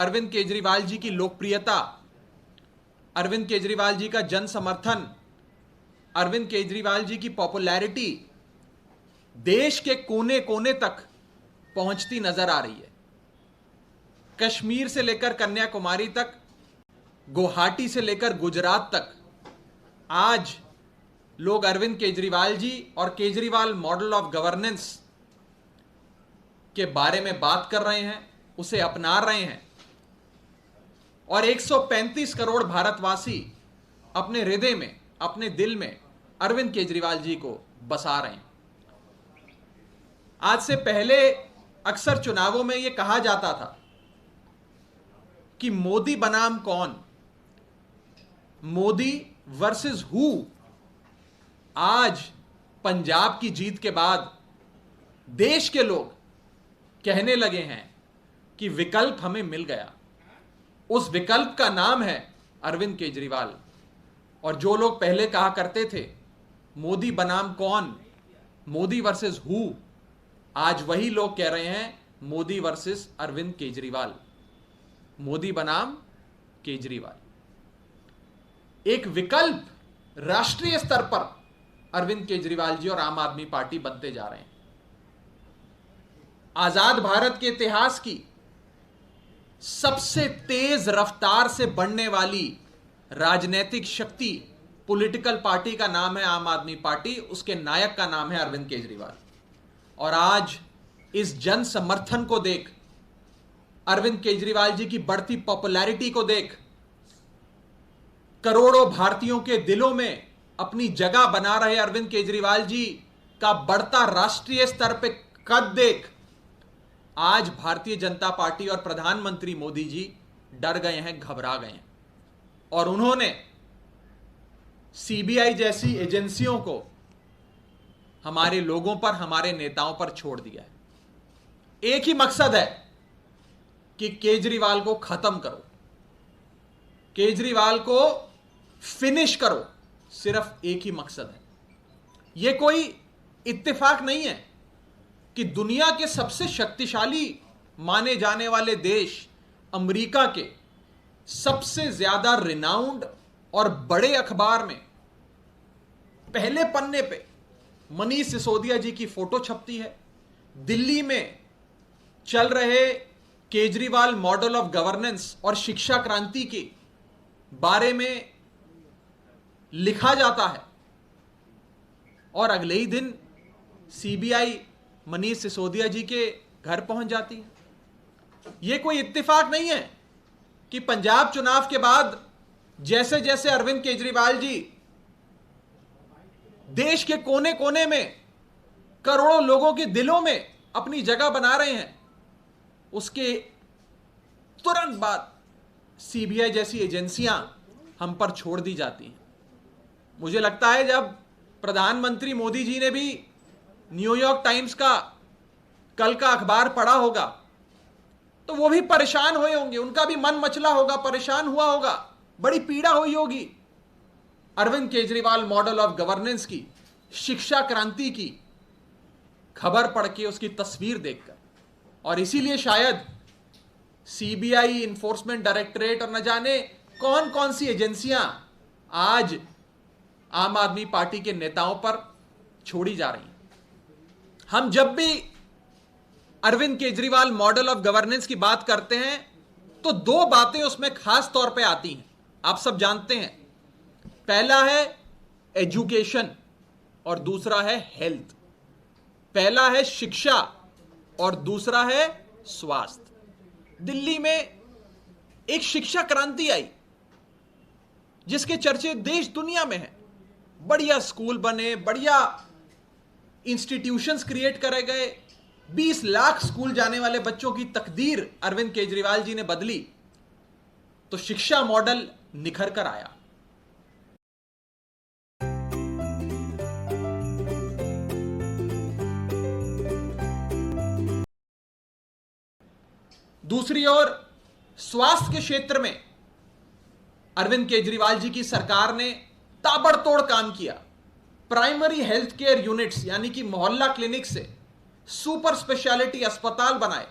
अरविंद केजरीवाल जी की लोकप्रियता, अरविंद केजरीवाल जी का जन समर्थन, अरविंद केजरीवाल जी की पॉपुलैरिटी देश के कोने कोने तक पहुंचती नजर आ रही है। कश्मीर से लेकर कन्याकुमारी तक, गुवाहाटी से लेकर गुजरात तक आज लोग अरविंद केजरीवाल जी और केजरीवाल मॉडल ऑफ गवर्नेंस के बारे में बात कर रहे हैं, उसे अपना रहे हैं और 135 करोड़ भारतवासी अपने हृदय में, अपने दिल में अरविंद केजरीवाल जी को बसा रहे हैं। आज से पहले अक्सर चुनावों में यह कहा जाता था कि मोदी बनाम कौन, मोदी वर्सेस हु। आज पंजाब की जीत के बाद देश के लोग कहने लगे हैं कि विकल्प हमें मिल गया। उस विकल्प का नाम है अरविंद केजरीवाल। और जो लोग पहले कहा करते थे मोदी बनाम कौन, मोदी वर्सेस हु, आज वही लोग कह रहे हैं मोदी वर्सेस अरविंद केजरीवाल, मोदी बनाम केजरीवाल। एक विकल्प राष्ट्रीय स्तर पर अरविंद केजरीवाल जी और आम आदमी पार्टी बनते जा रहे हैं। आजाद भारत के इतिहास की सबसे तेज रफ्तार से बढ़ने वाली राजनीतिक शक्ति, पॉलिटिकल पार्टी का नाम है आम आदमी पार्टी, उसके नायक का नाम है अरविंद केजरीवाल। और आज इस जन समर्थन को देख, अरविंद केजरीवाल जी की बढ़ती पॉपुलैरिटी को देख, करोड़ों भारतीयों के दिलों में अपनी जगह बना रहे अरविंद केजरीवाल जी का बढ़ता राष्ट्रीय स्तर पर कद देख, आज भारतीय जनता पार्टी और प्रधानमंत्री मोदी जी डर गए हैं, घबरा गए हैं और उन्होंने सीबीआई जैसी एजेंसियों को हमारे लोगों पर, हमारे नेताओं पर छोड़ दिया है। एक ही मकसद है कि केजरीवाल को खत्म करो, केजरीवाल को फिनिश करो, सिर्फ एक ही मकसद है। यह कोई इत्तेफाक नहीं है कि दुनिया के सबसे शक्तिशाली माने जाने वाले देश अमेरिका के सबसे ज्यादा रिनाउंड और बड़े अखबार में पहले पन्ने पे मनीष सिसोदिया जी की फोटो छपती है। दिल्ली में चल रहे केजरीवाल मॉडल ऑफ गवर्नेंस और शिक्षा क्रांति के बारे में लिखा जाता है और अगले ही दिन सीबीआई मनीष सिसोदिया जी के घर पहुंच जाती है। यह कोई इत्तेफाक नहीं है कि पंजाब चुनाव के बाद जैसे जैसे अरविंद केजरीवाल जी देश के कोने कोने में करोड़ों लोगों के दिलों में अपनी जगह बना रहे हैं, उसके तुरंत बाद सीबीआई जैसी एजेंसियां हम पर छोड़ दी जाती हैं। मुझे लगता है जब प्रधानमंत्री मोदी जी ने भी न्यूयॉर्क टाइम्स का कल का अखबार पढ़ा होगा तो वो भी परेशान हुए होंगे, उनका भी मन मचला होगा, परेशान हुआ होगा, बड़ी पीड़ा हुई होगी Arvind Kejriwal model of governance की, शिक्षा क्रांति की खबर पढ़ के, उसकी तस्वीर देखकर। और इसीलिए शायद सीबीआई, इन्फोर्समेंट डायरेक्टरेट और न जाने कौन कौन सी एजेंसियां आज आम आदमी पार्टी के नेताओं पर छोड़ी जा रही हैं। हम जब भी Arvind Kejriwal model of governance की बात करते हैं तो दो बातें उसमें खास तौर पे आती हैं, आप सब जानते हैं। पहला है एजुकेशन और दूसरा है हेल्थ। पहला है शिक्षा और दूसरा है स्वास्थ्य। दिल्ली में एक शिक्षा क्रांति आई जिसके चर्चे देश दुनिया में हैं। बढ़िया स्कूल बने, बढ़िया इंस्टीट्यूशंस क्रिएट करे गए, 20 लाख स्कूल जाने वाले बच्चों की तकदीर अरविंद केजरीवाल जी ने बदली, तो शिक्षा मॉडल निखर कर आया। दूसरी ओर स्वास्थ्य के क्षेत्र में अरविंद केजरीवाल जी की सरकार ने ताबड़तोड़ काम किया। प्राइमरी हेल्थ केयर यूनिट्स यानी कि मोहल्ला क्लिनिक से सुपर स्पेशलिटी अस्पताल बनाए,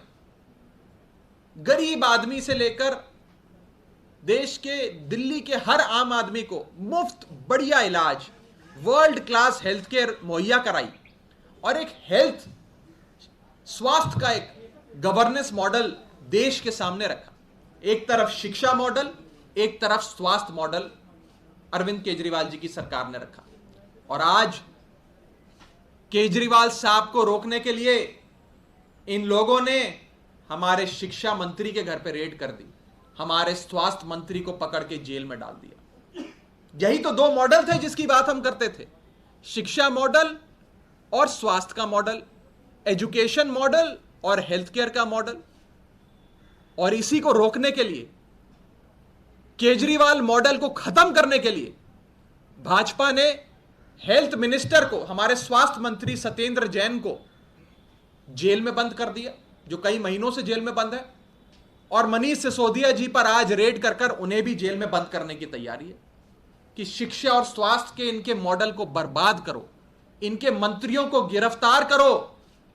गरीब आदमी से लेकर देश के दिल्ली के हर आम आदमी को मुफ्त बढ़िया इलाज, वर्ल्ड क्लास हेल्थ केयर मुहैया कराई और एक हेल्थ स्वास्थ्य का एक गवर्नेंस मॉडल देश के सामने रखा। एक तरफ शिक्षा मॉडल, एक तरफ स्वास्थ्य मॉडल अरविंद केजरीवाल जी की सरकार ने रखा। और आज केजरीवाल साहब को रोकने के लिए इन लोगों ने हमारे शिक्षा मंत्री के घर पे रेड कर दी, हमारे स्वास्थ्य मंत्री को पकड़ के जेल में डाल दिया। यही तो दो मॉडल थे जिसकी बात हम करते थे, शिक्षा मॉडल और स्वास्थ्य का मॉडल, एजुकेशन मॉडल और हेल्थ केयर का मॉडल। और इसी को रोकने के लिए, केजरीवाल मॉडल को खत्म करने के लिए भाजपा ने हेल्थ मिनिस्टर को, हमारे स्वास्थ्य मंत्री सत्येंद्र जैन को जेल में बंद कर दिया, जो कई महीनों से जेल में बंद है। और मनीष सिसोदिया जी पर आज रेड कर कर उन्हें भी जेल में बंद करने की तैयारी है कि शिक्षा और स्वास्थ्य के इनके मॉडल को बर्बाद करो, इनके मंत्रियों को गिरफ्तार करो,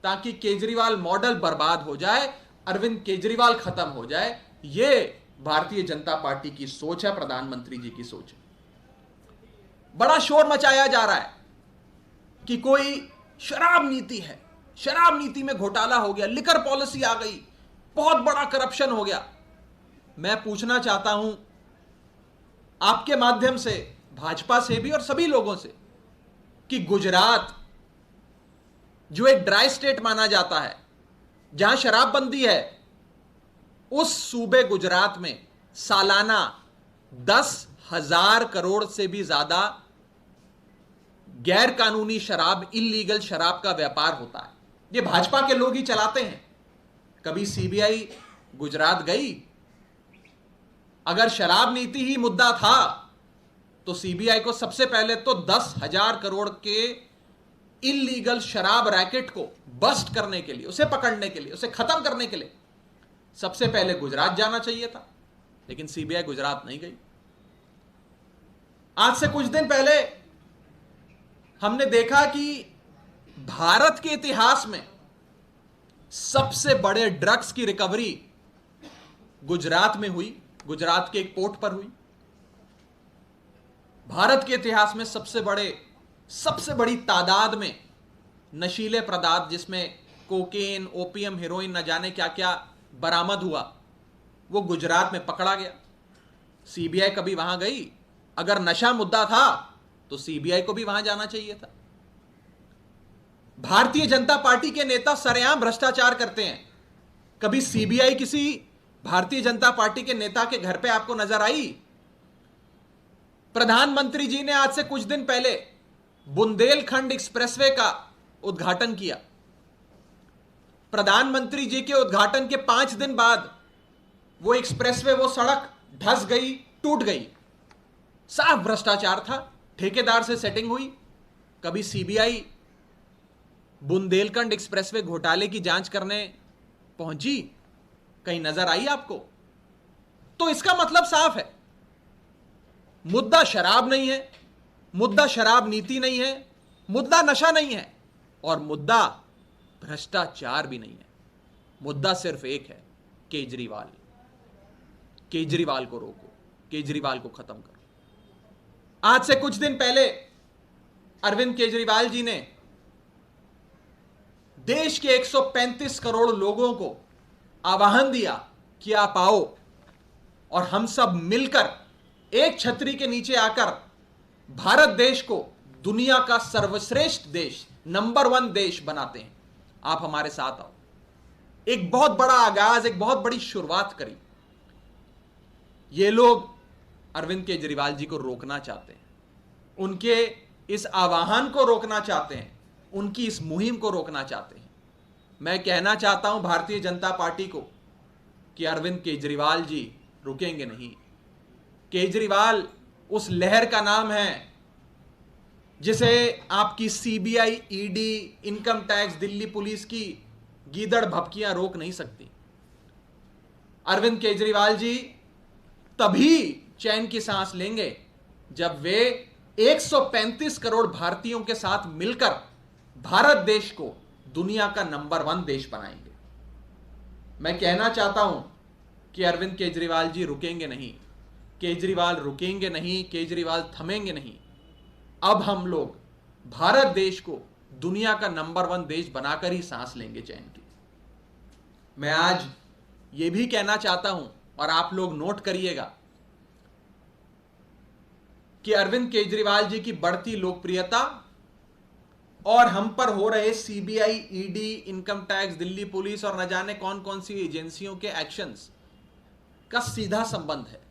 ताकि केजरीवाल मॉडल बर्बाद हो जाए, अरविंद केजरीवाल खत्म हो जाए। यह भारतीय जनता पार्टी की सोच है, प्रधानमंत्री जी की सोच है। बड़ा शोर मचाया जा रहा है कि कोई शराब नीति है, शराब नीति में घोटाला हो गया, लिकर पॉलिसी आ गई, बहुत बड़ा करप्शन हो गया। मैं पूछना चाहता हूं आपके माध्यम से भाजपा से भी और सभी लोगों से कि गुजरात जो एक ड्राई स्टेट माना जाता है, जहां शराबबंदी है, उस सूबे गुजरात में सालाना 10,000 करोड़ से भी ज्यादा गैर कानूनी शराब, इल्लीगल शराब का व्यापार होता है। ये भाजपा के लोग ही चलाते हैं। कभी सीबीआई गुजरात गई? अगर शराब नीति ही मुद्दा था तो सीबीआई को सबसे पहले तो 10,000 करोड़ के इल्लीगल शराब रैकेट को बस्ट करने के लिए, उसे पकड़ने के लिए, उसे खत्म करने के लिए सबसे पहले गुजरात जाना चाहिए था। लेकिन सीबीआई गुजरात नहीं गई। आज से कुछ दिन पहले हमने देखा कि भारत के इतिहास में सबसे बड़े ड्रग्स की रिकवरी गुजरात में हुई, गुजरात के एक पोर्ट पर हुई। भारत के इतिहास में सबसे बड़ी तादाद में नशीले पदार्थ, जिसमें कोकेन, ओपियम, हेरोइन, न जाने क्या क्या बरामद हुआ, वो गुजरात में पकड़ा गया। सीबीआई कभी वहां गई? अगर नशा मुद्दा था तो सीबीआई को भी वहां जाना चाहिए था। भारतीय जनता पार्टी के नेता सरेआम भ्रष्टाचार करते हैं। कभी सीबीआई किसी भारतीय जनता पार्टी के नेता के घर पे आपको नजर आई? प्रधानमंत्री जी ने आज से कुछ दिन पहले बुंदेलखंड एक्सप्रेसवे का उद्घाटन किया। प्रधानमंत्री जी के उद्घाटन के 5 दिन बाद वो एक्सप्रेसवे, वो सड़क धंस गई, टूट गई। साफ भ्रष्टाचार था, ठेकेदार से सेटिंग हुई। कभी सीबीआई बुंदेलखंड एक्सप्रेसवे घोटाले की जांच करने पहुंची? कहीं नजर आई आपको? तो इसका मतलब साफ है, मुद्दा शराब नहीं है, मुद्दा शराब नीति नहीं है, मुद्दा नशा नहीं है, और मुद्दा भ्रष्टाचार भी नहीं है। मुद्दा सिर्फ एक है, केजरीवाल। केजरीवाल को रोको, केजरीवाल को खत्म करो। आज से कुछ दिन पहले अरविंद केजरीवाल जी ने देश के 135 करोड़ लोगों को आह्वान दिया कि आप आओ और हम सब मिलकर एक छतरी के नीचे आकर भारत देश को दुनिया का सर्वश्रेष्ठ देश, नंबर 1 देश बनाते हैं। आप हमारे साथ आओ। एक बहुत बड़ा आगाज, एक बहुत बड़ी शुरुआत करी। ये लोग अरविंद केजरीवाल जी को रोकना चाहते हैं, उनके इस आह्वान को रोकना चाहते हैं, उनकी इस मुहिम को रोकना चाहते हैं। मैं कहना चाहता हूं भारतीय जनता पार्टी को कि अरविंद केजरीवाल जी रुकेंगे नहीं। केजरीवाल उस लहर का नाम है जिसे आपकी CBI, ED, income tax, Delhi police की गीदड़ भभकियां रोक नहीं सकती। अरविंद केजरीवाल जी तभी चैन की सांस लेंगे जब वे 135 करोड़ भारतीयों के साथ मिलकर भारत देश को दुनिया का नंबर 1 देश बनाएंगे। मैं कहना चाहता हूं कि अरविंद केजरीवाल जी रुकेंगे नहीं, केजरीवाल रुकेंगे नहीं, केजरीवाल थमेंगे नहीं। अब हम लोग भारत देश को दुनिया का नंबर 1 देश बनाकर ही सांस लेंगे चैन की। मैं आज यह भी कहना चाहता हूं और आप लोग नोट करिएगा कि अरविंद केजरीवाल जी की बढ़ती लोकप्रियता और हम पर हो रहे CBI, ED, income tax, Delhi police और न जाने कौन कौन सी एजेंसियों के एक्शंस का सीधा संबंध है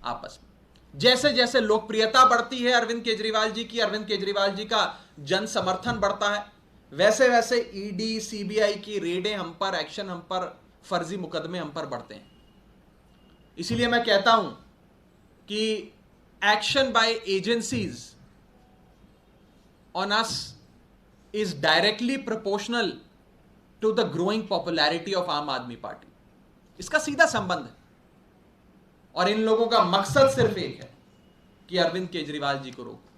आपस में। जैसे जैसे लोकप्रियता बढ़ती है अरविंद केजरीवाल जी की, अरविंद केजरीवाल जी का जन समर्थन बढ़ता है, वैसे वैसे ईडी, सीबीआई की रेडें हम पर, एक्शन हम पर, फर्जी मुकदमे हम पर बढ़ते हैं। इसीलिए मैं कहता हूं कि action by agencies on us is directly proportional to the growing popularity of आम आदमी पार्टी। इसका सीधा संबंध है और इन लोगों का मकसद सिर्फ एक है कि अरविंद केजरीवाल जी को रोको।